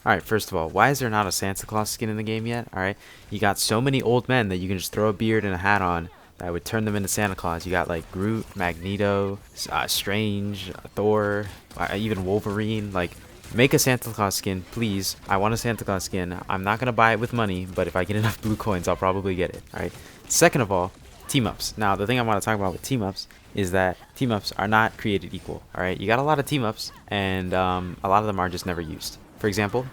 Alright, first of all, why is there not a Santa Claus skin in the game yet? Alright, you got so many old men that you can just throw a beard and a hat on that would turn them into Santa Claus. You got like Groot, Magneto, Strange, Thor, even Wolverine. Like, make a Santa Claus skin, please. I want a Santa Claus skin. I'm not gonna buy it with money, but if I get enough blue coins, I'll probably get it. Alright, second of all, team ups. Now, the thing I want to talk about with team ups is that team ups are not created equal. Alright, you got a lot of team ups, and a lot of them are just never used. For example,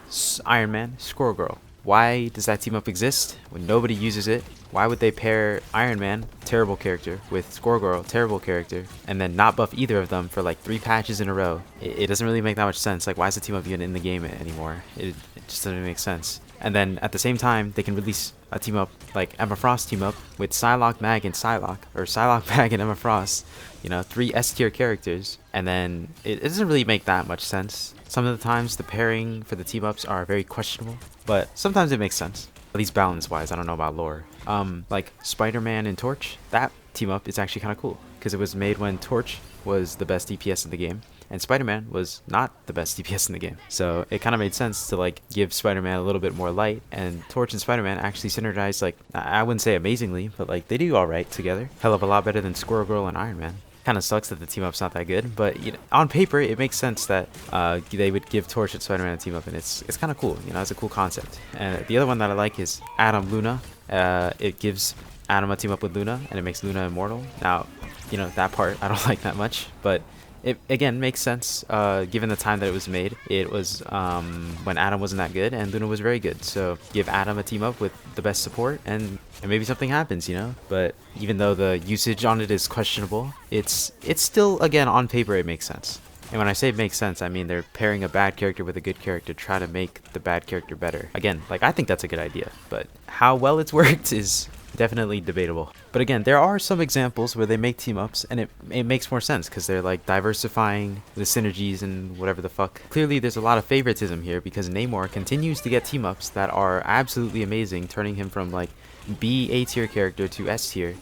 Iron Man, Squirrel Girl. Why does that team up exist when nobody uses it? Why would they pair Iron Man, terrible character, with Squirrel Girl, terrible character, and then not buff either of them for like 3 patches in a row? It doesn't really make that much sense. Like, why is the team up even in the game anymore? It just doesn't make sense. And then at the same time, they can release a team up like Emma Frost team up with Psylocke, Mag, and Psylocke, or Psylocke, Mag, and Emma Frost. You know, 3 S tier characters, and then it doesn't really make that much sense. Some of the times the pairing for the team ups are very questionable, but sometimes it makes sense. At least balance wise, I don't know about lore. Like Spider-Man and Torch, that team up is actually kind of cool because it was made when Torch was the best DPS in the game and Spider-Man was not the best DPS in the game. So it kind of made sense to like give Spider-Man a little bit more light, and Torch and Spider-Man actually synergize, like, I wouldn't say amazingly, but like they do alright together. Hell of a lot better than Squirrel Girl and Iron Man. Kind of sucks that the team up's not that good, but you know, on paper it makes sense that they would give Torch and Spider-Man a team up, and it's kind of cool. You know, it's a cool concept. And the other one that I like is Adam Luna. It gives Adam a team up with Luna, and it makes Luna immortal. Now, you know, that part I don't like that much, but it again makes sense given the time that it was made. It was when Adam wasn't that good and Luna was very good, so give Adam a team up with the best support, and maybe something happens, you know. But even though the usage on it is questionable, it's still, again, on paper it makes sense. And when I say it makes sense, I mean they're pairing a bad character with a good character, try to make the bad character better. Again, like, I think that's a good idea, but how well it's worked is definitely debatable. But again, there are some examples where they make team ups and it makes more sense because they're like diversifying the synergies and whatever the fuck. Clearly there's a lot of favoritism here because Namor continues to get team ups that are absolutely amazing, turning him from like B A tier character to S tier.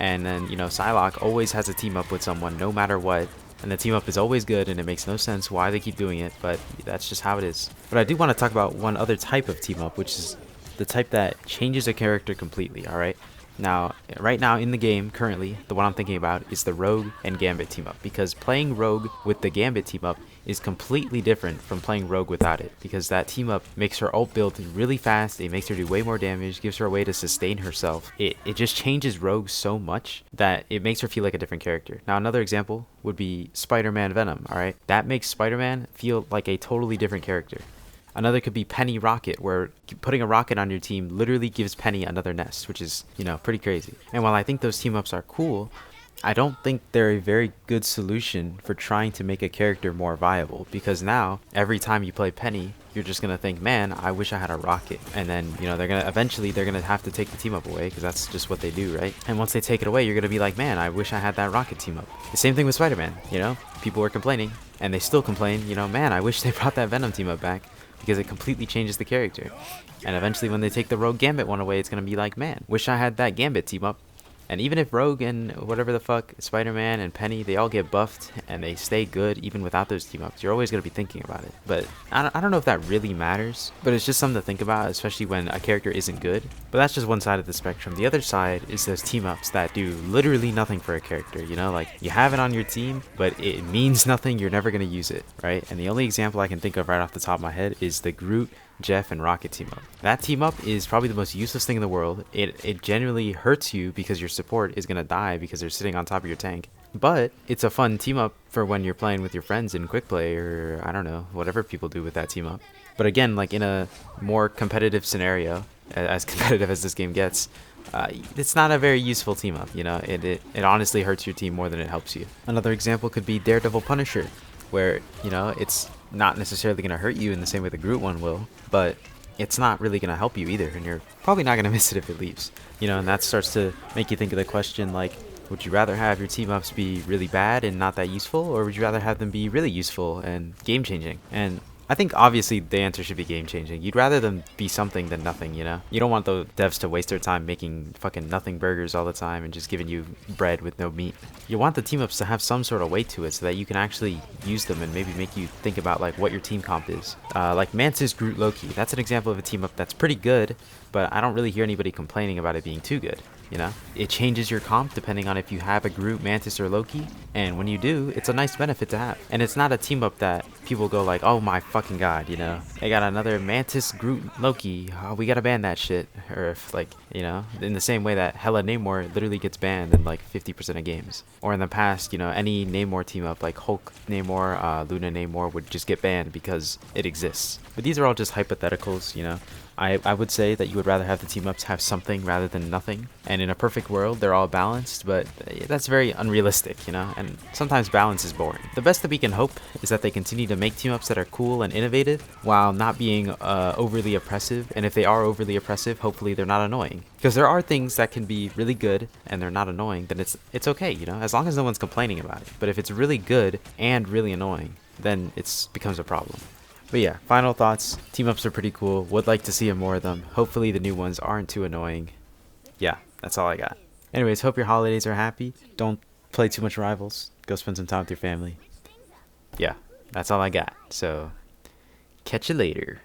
And then, you know, Psylocke always has a team up with someone no matter what, and the team up is always good, and it makes no sense why they keep doing it, but that's just how it is. But I do want to talk about one other type of team up, which is the type that changes a character completely. Alright, now right now in the game currently, the one I'm thinking about is the Rogue and Gambit team up, because playing Rogue with the Gambit team up is completely different from playing Rogue without it, because that team up makes her ult build really fast, it makes her do way more damage, gives her a way to sustain herself. It just changes Rogue so much that it makes her feel like a different character. Now another example would be Spider-Man Venom. Alright, that makes Spider-Man feel like a totally different character. Another could be Penny Rocket, where putting a rocket on your team literally gives Penny another nest, which is, you know, pretty crazy. And while I think those team ups are cool, I don't think they're a very good solution for trying to make a character more viable, because now every time you play Penny, you're just gonna think, man, I wish I had a rocket. And then, you know, they're gonna have to take the team up away, because that's just what they do, right? And once they take it away, you're gonna be like, man, I wish I had that rocket team up. The same thing with Spider-Man. You know, people were complaining, and they still complain, you know, man, I wish they brought that Venom team up back, because it completely changes the character. And eventually when they take the Rogue Gambit one away, it's gonna be like, man, wish I had that Gambit team up. And even if Rogue and whatever the fuck, Spider-Man and Penny, they all get buffed and they stay good even without those team ups, you're always going to be thinking about it. But I don't know if that really matters, but it's just something to think about, especially when a character isn't good. But that's just one side of the spectrum. The other side is those team ups that do literally nothing for a character, you know, like you have it on your team, but it means nothing, you're never going to use it, right? And the only example I can think of right off the top of my head is the Groot, Jeff, and Rocket team up. That team up is probably the most useless thing in the world. It genuinely hurts you because your support is gonna die because they're sitting on top of your tank. But it's a fun team up for when you're playing with your friends in quick play, or I don't know, whatever people do with that team up. But again, like in a more competitive scenario, as competitive as this game gets, it's not a very useful team up, you know. It honestly hurts your team more than it helps you. Another example could be Daredevil Punisher, where, you know, it's not necessarily going to hurt you in the same way the Groot one will, but it's not really going to help you either, and you're probably not going to miss it if it leaves, you know. And that starts to make you think of the question, like, would you rather have your team ups be really bad and not that useful, or would you rather have them be really useful and game changing? And I think obviously the answer should be game changing. You'd rather them be something than nothing, you know? You don't want the devs to waste their time making fucking nothing burgers all the time and just giving you bread with no meat. You want the team ups to have some sort of weight to it so that you can actually use them and maybe make you think about like what your team comp is. Like Mantis Groot Loki. That's an example of a team up that's pretty good, but I don't really hear anybody complaining about it being too good. You know, it changes your comp depending on if you have a Groot, Mantis, or Loki, and when you do, it's a nice benefit to have. And it's not a team up that people go like, oh my fucking god, you know, they got another Mantis, Groot, Loki, oh, we gotta ban that shit. Or if like, you know, in the same way that hella Namor literally gets banned in like 50% of games. Or in the past, you know, any Namor team up like Hulk Namor, Luna Namor would just get banned because it exists. But these are all just hypotheticals, you know. I would say that you would rather have the team ups have something rather than nothing. And in a perfect world, they're all balanced, but that's very unrealistic, you know, and sometimes balance is boring. The best that we can hope is that they continue to make team ups that are cool and innovative while not being overly oppressive. And if they are overly oppressive, hopefully they're not annoying. Because there are things that can be really good and they're not annoying, then it's okay, you know, as long as no one's complaining about it. But if it's really good and really annoying, then it becomes a problem. But yeah, final thoughts. Team ups are pretty cool. Would like to see more of them. Hopefully the new ones aren't too annoying. Yeah, that's all I got. Anyways, hope your holidays are happy. Don't play too much Rivals. Go spend some time with your family. Yeah, that's all I got. So, catch you later.